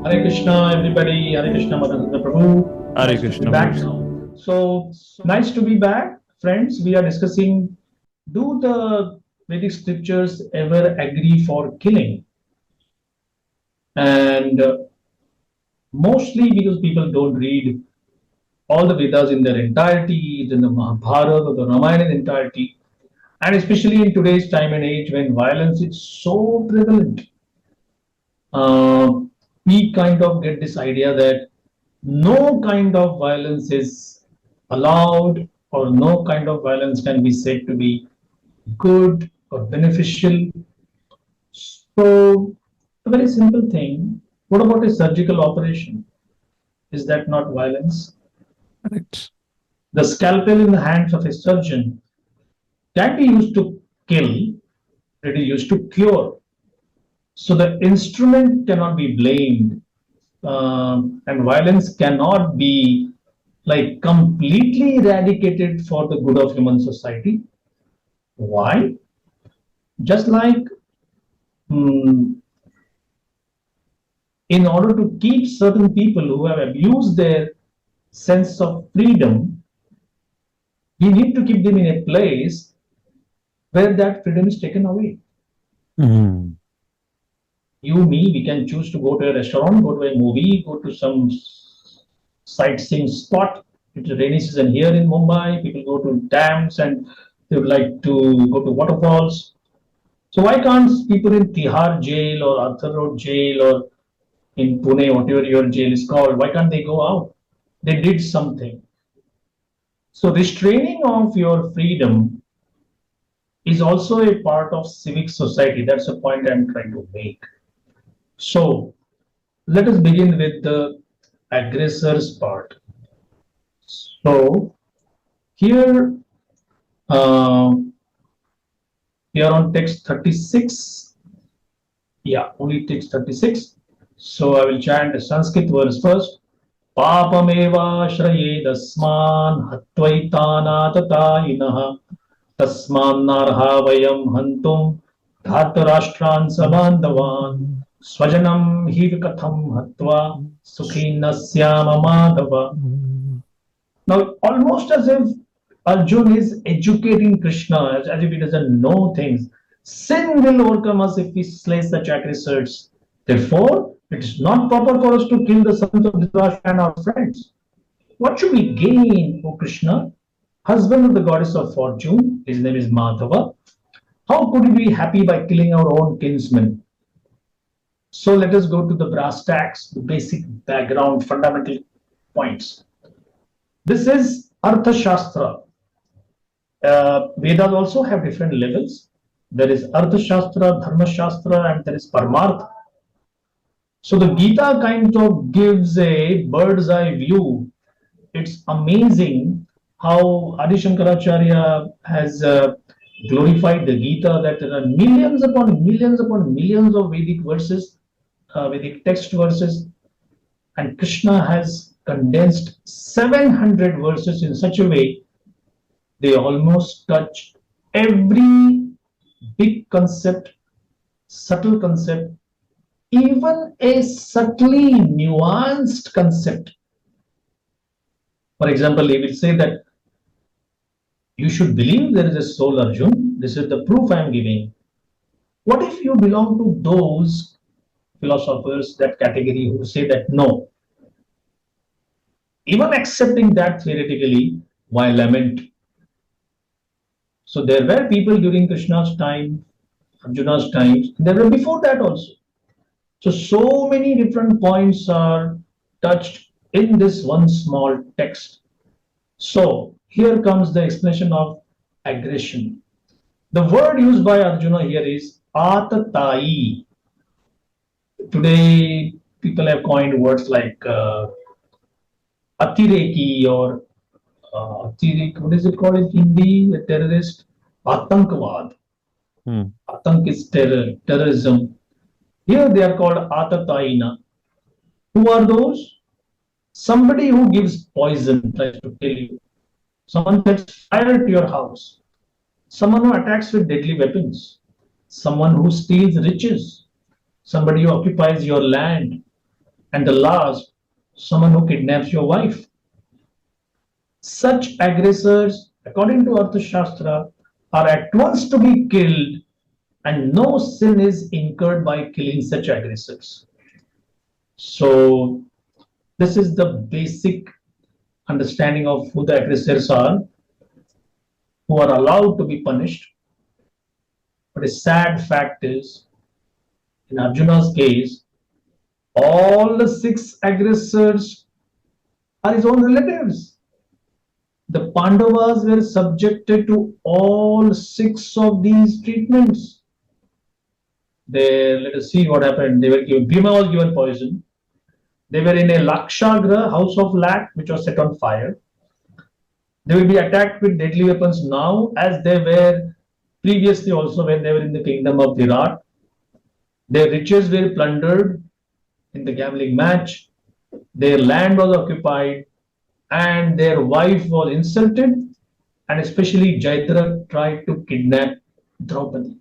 Hare Krishna, everybody. Hare Krishna, Madan Sundar Prabhu. Hare Nice to be Krishna back. Prabhu. So nice to be back, friends. We are discussing: do the Vedic scriptures ever agree for killing? And mostly because people don't read all the Vedas in their entirety, in the Mahabharata or the Ramayana in entirety, and especially in today's time and age when violence is so prevalent. uh, we kind of get this idea that no kind of violence is allowed, or no kind of violence can be said to be good or beneficial. So, a very simple thing: what about a surgical operation? Is that not violence? Correct. The scalpel in the hands of a surgeon can be used to kill, it is used to cure. So, the instrument cannot be blamed, and violence cannot be like completely eradicated for the good of human society. Why? Just like mm, in order to keep certain people who have abused their sense of freedom, we need to keep them in a place where that freedom is taken away. Mm. You, me, we can choose to go to a restaurant, go to a movie, go to some sightseeing spot. It's a rainy season here in Mumbai. People go to dams and they would like to go to waterfalls. So why can't people in Tihar jail or Arthur Road jail or in Pune, whatever your jail is called, why can't they go out? They did something. So restraining of your freedom is also a part of civic society. That's the point I'm trying to make. So let us begin with the aggressor's part. So here uh, we are on text 36. Yeah, only text 36. So I will chant the Sanskrit verse first. Papameva श्रयेदस्मान् हत्वैतानाततायिनः तस्मान्नार्हा वयं हन्तुं धातराष्ट्रान् सबान्धवान् स्वजनं हि कथं हत्वा सुखी न स्याम Madhav. Now, almost as if Arjun is educating Krishna, as if he doesn't know things. Sin will overcome us if we slay such aggressors. Therefore, it is not proper for us to kill the sons of Dhritarashtra and our friends. What should we gain, O Krishna? Husband of the goddess of fortune, his name is Madhava. How could we be happy by killing our own kinsmen? So let us go to the brass tacks, the basic background, fundamental points. This is Artha Shastra. Vedas also have different levels. There is Artha Shastra, Dharma Shastra, and there is Paramartha. So the Gita kind of gives a bird's eye view. It's amazing how Adi Shankaracharya has glorified the Gita, that there are millions of Vedic verses, Vedic text verses, and Krishna has condensed 700 verses in such a way they almost touch every big concept, subtle concept, even a subtly nuanced concept. For example, he will say that you should believe there is a soul, Arjun. This is the proof I am giving. What if you belong to those philosophers, that category, who say that no, even accepting that theoretically, why lament? So there were people during Krishna's time, Arjuna's times, there were before that also. So many different points are touched in this one small text. So here comes the explanation of aggression. The word used by Arjuna here is atatai. Today, people have coined words like atireki or what is it called in Hindi? A terrorist, atankavad. Mm. Atank is terror, terrorism. Here they are called atataina. Who are those? Somebody who gives poison, tries to kill you. Someone sets fire to your house. Someone who attacks with deadly weapons. Someone who steals riches. Somebody who occupies your land And the last, someone who kidnaps your wife. Such aggressors, according to Arthashastra, are at once to be killed, and no sin is incurred by killing such aggressors. So, this is the basic understanding of who the aggressors are, who are allowed to be punished. But a sad fact is, in Arjuna's case, all the six aggressors are his own relatives. The Pandavas were subjected to all six of these treatments. They let us see what happened. They were given Bhima was given poison. They were in a Lakshagra, house of lac, which was set on fire. They will be attacked with deadly weapons now, as they were previously also when they were in the kingdom of Virat. Their riches were plundered in the gambling match. Their land was occupied, and their wife was insulted, and especially Jaitra tried to kidnap Draupadi.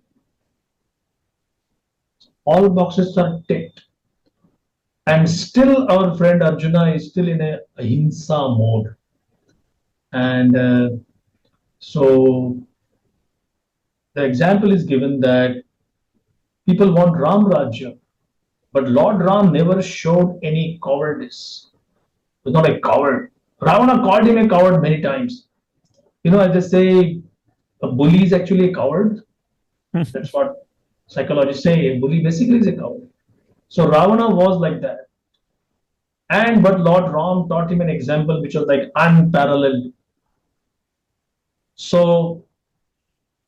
All boxes are ticked, and still our friend Arjuna is still in a ahimsa mode. And so the example is given that people want Ram Rajya, but Lord Ram never showed any cowardice. He was not a coward. Ravana called him a coward many times. As they say, a bully is actually a coward. That's what psychologists say. A bully basically is a coward. So Ravana was like that. And but Lord Ram taught him an example which was like unparalleled. So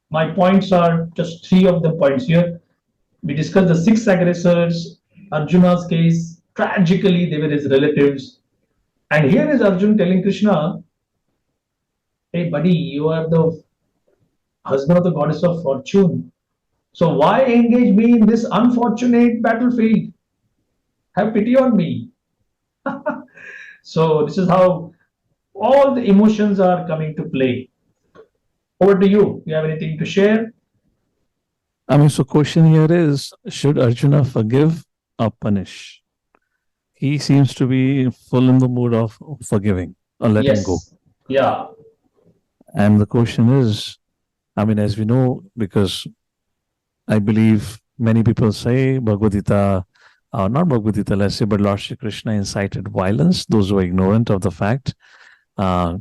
my points are just three of the points here. We discussed the six aggressors. Arjuna's case, tragically, they were his relatives. And here is Arjun telling Krishna, hey buddy, you are the husband of the goddess of fortune. So why engage me in this unfortunate battlefield? Have pity on me. So this is how all the emotions are coming to play. Over to you. You have anything to share? I mean, so question here is, should Arjuna forgive or punish? He seems to be full in the mood of forgiving or letting go. Yes. Yeah. And the question is, I mean, as we know, because I believe many people say Bhagavad Gita, not Bhagavad Gita, let's say, but Lord Shri Krishna incited violence. Those who are ignorant of the fact,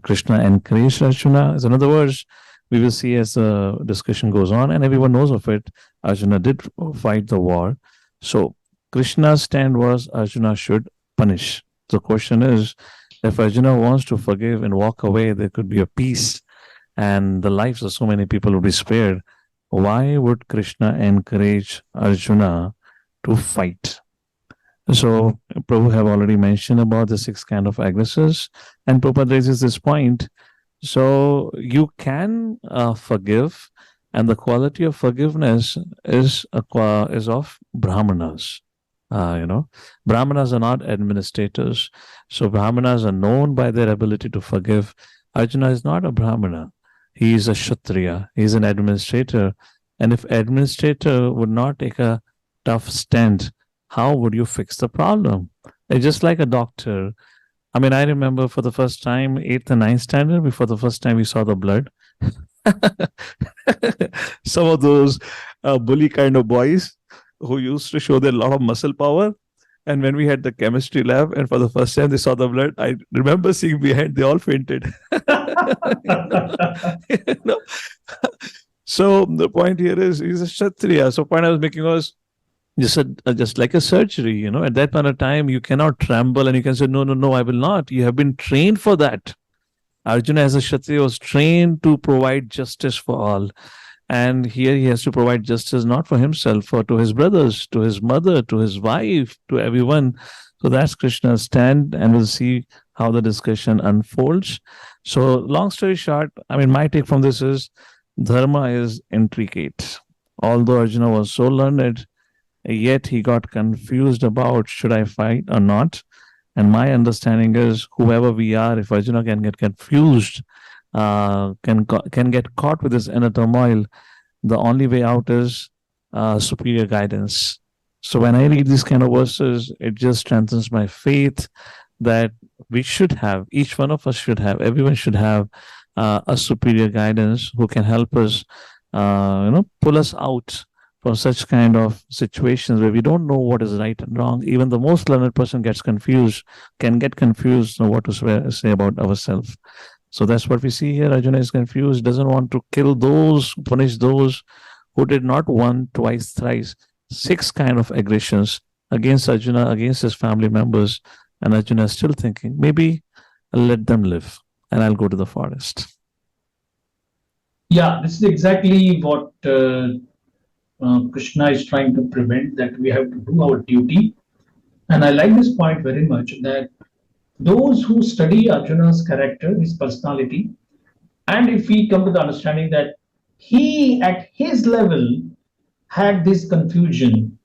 Krishna encouraged Arjuna. So in other words, we will see as the discussion goes on, and everyone knows of it. Arjuna did fight the war. So Krishna's stand was Arjuna should punish. The question is, if Arjuna wants to forgive and walk away, there could be a peace, and the lives of so many people will be spared. Why would Krishna encourage Arjuna to fight? So Prabhu have already mentioned about the six kind of aggressors, and Prabhupada raises this point. So you can forgive, and the quality of forgiveness is of Brahmanas. Brahmanas are not administrators, so Brahmanas are known by their ability to forgive. Arjuna is not a Brahmana; he is a Kshatriya. He is an administrator, and if administrator would not take a tough stand, how would you fix the problem? It's just like a doctor. I mean, I remember for the first time, 8th and 9th standard, before the first time we saw the blood. Some of those bully kind of boys who used to show their lot of muscle power. And when we had the chemistry lab, and for the first time they saw the blood, I remember seeing behind, they all fainted. You know? So the point here is, he's a Kshatriya. So point I was making was, just like a surgery, at that point of time, you cannot tremble and you can say, no, no, no, I will not. You have been trained for that. Arjuna as a Kshatriya was trained to provide justice for all. And here he has to provide justice not for himself, but to his brothers, to his mother, to his wife, to everyone. So that's Krishna's stand, and we'll see how the discussion unfolds. So long story short, I mean, my take from this is, dharma is intricate. Although Arjuna was so learned, yet he got confused about should I fight or not. And my understanding is, whoever we are, if Arjuna can get confused, can get caught with this inner turmoil, the only way out is superior guidance. So when I read these kind of verses, it just strengthens my faith that we should have, each one of us should have, everyone should have a superior guidance who can help us, pull us out from such kind of situations where we don't know what is right and wrong. Even the most learned person gets confused, can get confused on what to say about ourselves. So that's what we see here. Arjuna is confused, doesn't want to kill those, punish those who did not one, twice, thrice, six kind of aggressions against Arjuna, against his family members. And Arjuna is still thinking, maybe I'll let them live and I'll go to the forest. Yeah, this is exactly what Krishna is trying to prevent, that we have to do our duty. And I like this point very much, that those who study Arjuna's character, his personality, and if we come to the understanding that he at his level had this confusion,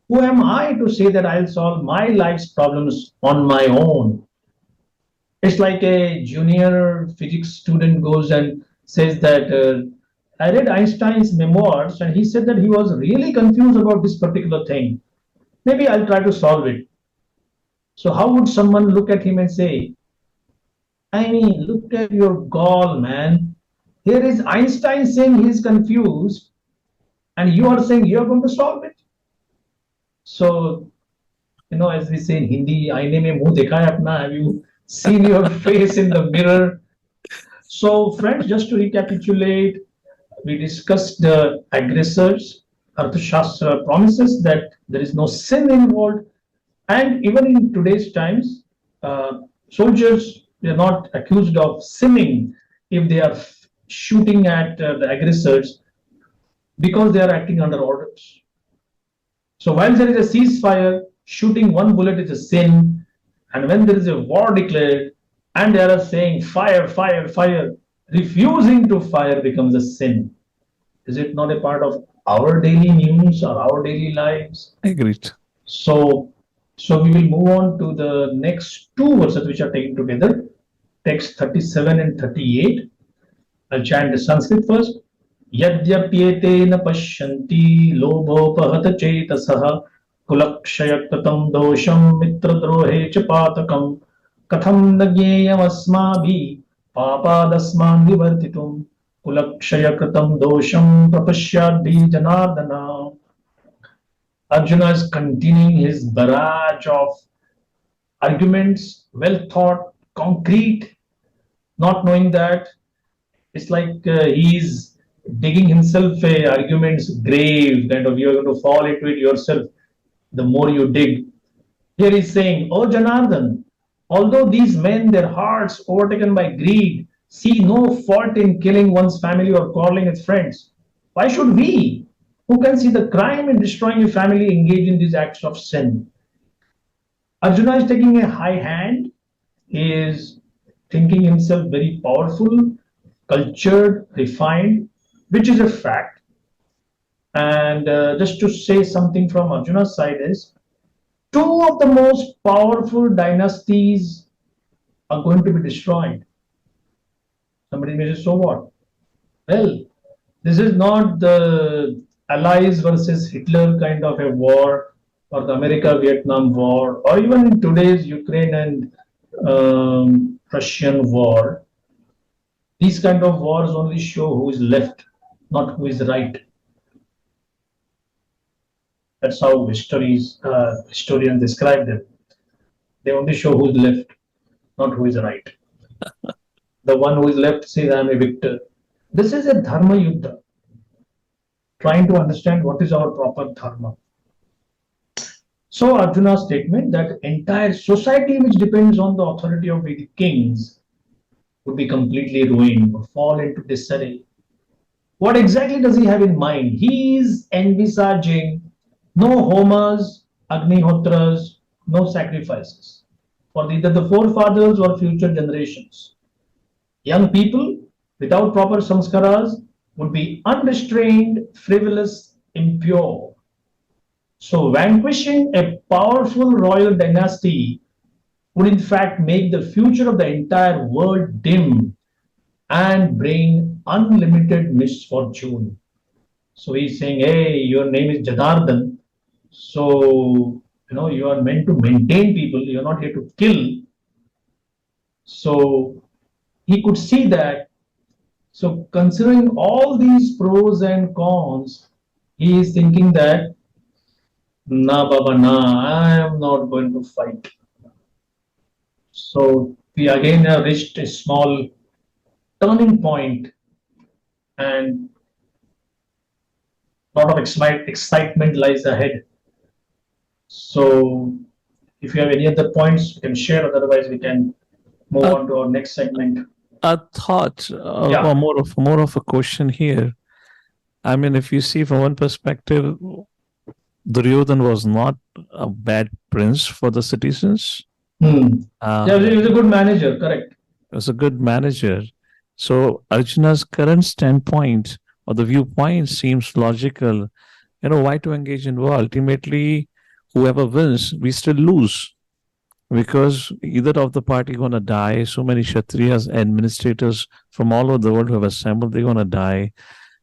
who am I to say that I'll solve my life's problems on my own? It's like a junior physics student goes and says that I read Einstein's memoirs and he said that he was really confused about this particular thing. Maybe I'll try to solve it. So, how would someone look at him and say, I mean, look at your gall, man. Here is Einstein saying he's confused, and you are saying you're going to solve it. So, as we say in Hindi, aine mein muh dekha hai apna. Have you seen your face in the mirror? So, friends, just to recapitulate, we discussed the aggressors. Arthashastra promises that there is no sin involved, and even in today's times, soldiers, they are not accused of sinning if they are shooting at the aggressors, because they are acting under orders. So while there is a ceasefire, shooting one bullet is a sin, and when there is a war declared and they are saying fire, fire, fire, refusing to fire becomes a sin. Is it not a part of our daily news or our daily lives? Agreed. So, so we will move on to the next two verses which are taken together, text 37 and 38. I'll chant the Sanskrit first. यद्यप्येते न पश्यन्ति लोभोपहत चेतसः कुलक्षयकृतं दोषं मित्रद्रोहे च पातकं कथं न ज्ञेयमस्माभिः पापादस्मान् विवर्तितुं कुलक्षयकृतं दोषं प्रपश्याद्भिः Janardan. Arjuna is continuing his barrage of arguments, well thought, concrete, not knowing that it's like he's digging himself a argument's grave, kind of you're going to fall into it yourself the more you dig. Here he's saying, oh Janardhan, although these men, their hearts overtaken by greed, see no fault in killing one's family or quarreling with friends, why should we, who can see the crime in destroying a family, engage in these acts of sin? Arjuna is taking a high hand. He is thinking himself very powerful, cultured, refined, which is a fact. And just to say something from Arjuna's side is, two of the most powerful dynasties are going to be destroyed. Somebody may say, so what? Well, this is not the Allies versus Hitler kind of a war, or the America-Vietnam war, or even in today's Ukraine and Russian war. These kind of wars only show who is left, not who is right. That's how historians describe them. They only show who is left, not who is right. The one who is left says, I am a victor. This is a dharma yuddha, trying to understand what is our proper dharma. So Arjuna's statement that entire society which depends on the authority of Vedic kings would be completely ruined or fall into disarray. What exactly does he have in mind? He is envisaging no homas, agnihotras, no sacrifices for either the forefathers or future generations. Young people without proper samskaras would be unrestrained, frivolous, impure. So vanquishing a powerful royal dynasty would in fact make the future of the entire world dim and bring unlimited misfortune. So he's saying, hey, your name is Janardhan. So, you are meant to maintain people, you're not here to kill. So, he could see that. So, considering all these pros and cons, he is thinking that, nah, Baba, nah, I am not going to fight. So, we again have reached a small turning point, and a lot of excitement lies ahead. So, if you have any other points, you can share. Otherwise, we can move A, on to our next segment. a thought, or Yeah. more of a question here. I mean, if you see from one perspective, Duryodhan was not a bad prince for the citizens. Hmm. Yeah, Uh, he was a good manager. Correct. he was a good manager. So Arjuna's current standpoint or the viewpoint seems logical. Why to engage in war? Ultimately, whoever wins, we still lose because either of the party gonna die. So many Kshatriyas, administrators from all over the world who have assembled, they're gonna die.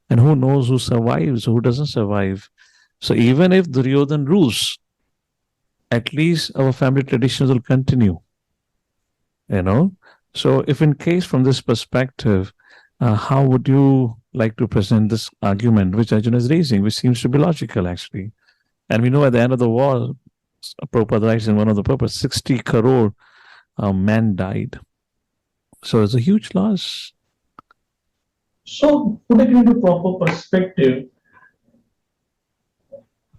And who knows who survives, who doesn't survive. So even if Duryodhan rules, at least our family traditions will continue, you know. So if in case from this perspective, how would you like to present this argument which Arjuna is raising, which seems to be logical actually? And we know at the end of the war, Prabhupada writes in one of the purpose, 60 crore men died. So it's a huge loss. So, put it into proper perspective,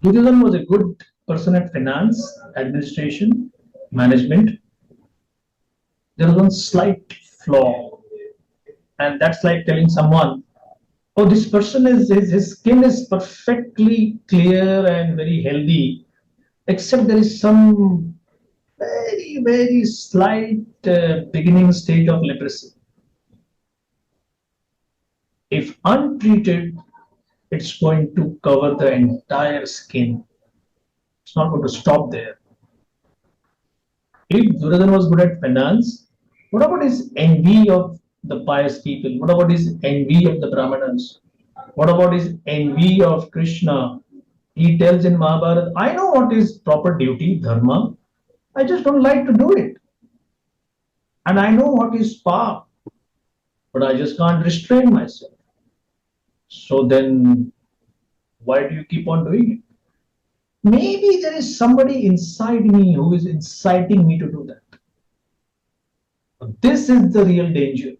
Duryodhan was a good person at finance, administration, management. There was one slight flaw, and that's like telling someone, "Oh, this person his skin is perfectly clear and very healthy, except there is some very slight beginning stage of leprosy. If untreated, it's going to cover the entire skin. It's not going to stop there. If Duryodhana was good at finance, what about his envy of the pious people? What about his envy of the Brahmanas? What about his envy of Krishna? He tells in Mahabharata, I know what is proper duty, dharma. I just don't like to do it. And I know what is power, but I just can't restrain myself. So then, why do you keep on doing it? Maybe there is somebody inside me who is inciting me to do that. This is the real danger.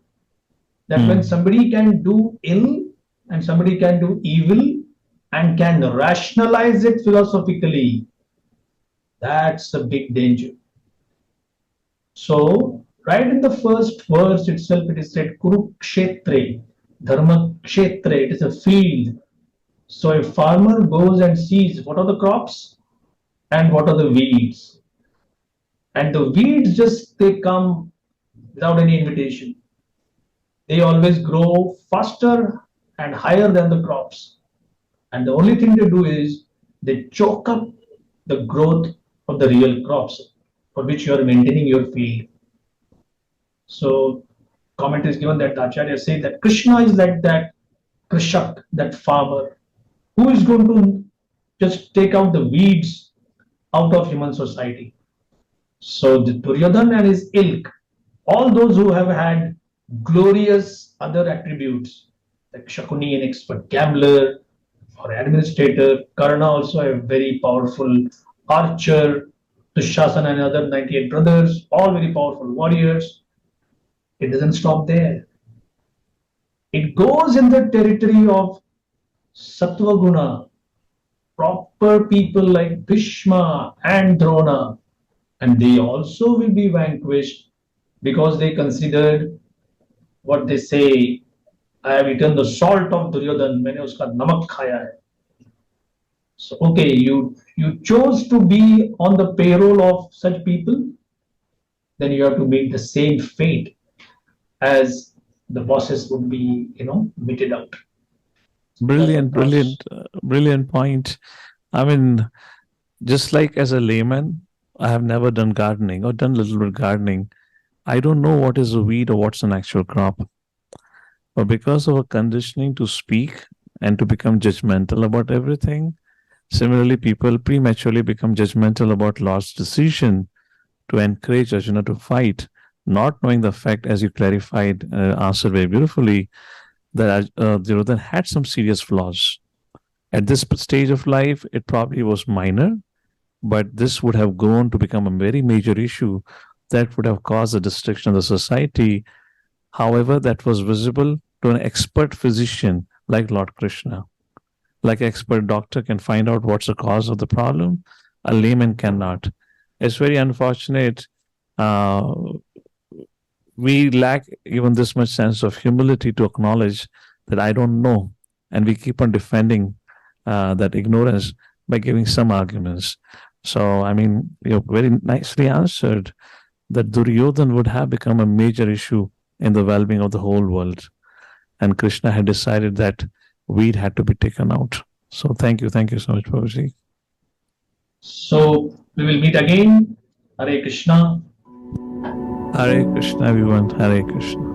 That when Hmm. somebody can do ill and somebody can do evil and can rationalize it philosophically, that's a big danger. So, right in the first verse itself, it is said Kurukshetre, Dharma Kshetre, it is a field. So, a farmer goes and sees what are the crops and what are the weeds. And the weeds just they come without any invitation. They always grow faster and higher than the crops. And the only thing they do is they choke up the growth of the real crops for which you are maintaining your field. So, comment is given that the Acharya say that Krishna is like that Krishak, that farmer, who is going to just take out the weeds out of human society. So, the Duryodhan and his ilk, all those who have had glorious other attributes, like Shakuni, an expert gambler or administrator, Karna also a very powerful archer, Dushasana and other 98 brothers, all very powerful warriors. It doesn't stop there. It goes in the territory of Sattva Guna, proper people like Bhishma and Drona, and they also will be vanquished because they considered what they say, I have eaten the salt of Duryodhan, मैंने उसका नमक खाया है. So okay, you chose to be on the payroll of such people, then you have to meet the same fate as the bosses would be, meted out. That's my Brilliant, thoughts. brilliant point. I mean, just like as a layman, I have never done gardening or done a little bit gardening. I don't know what is a weed or what's an actual crop. But because of a conditioning to speak and to become judgmental about everything, Similarly, people prematurely become judgmental about Lord's decision to encourage Arjuna to fight, not knowing the fact, as you clarified, answered very beautifully, that Duryodhana had some serious flaws. At this stage of life, it probably was minor, but this would have grown to become a very major issue that would have caused the destruction of the society. However, that was visible to an expert physician like Lord Krishna. Like an expert doctor can find out what's the cause of the problem, a layman cannot. It's very unfortunate. Uh, we lack even this much sense of humility to acknowledge that I don't know, and we keep on defending that ignorance by giving some arguments. So, I mean, you very nicely answered that Duryodhan would have become a major issue in the well being of the whole world. And Krishna had decided that weed had to be taken out. So, thank you so much, Prabhuji. So we will meet again. Hare Krishna. Hare Krishna, everyone. Hare Krishna.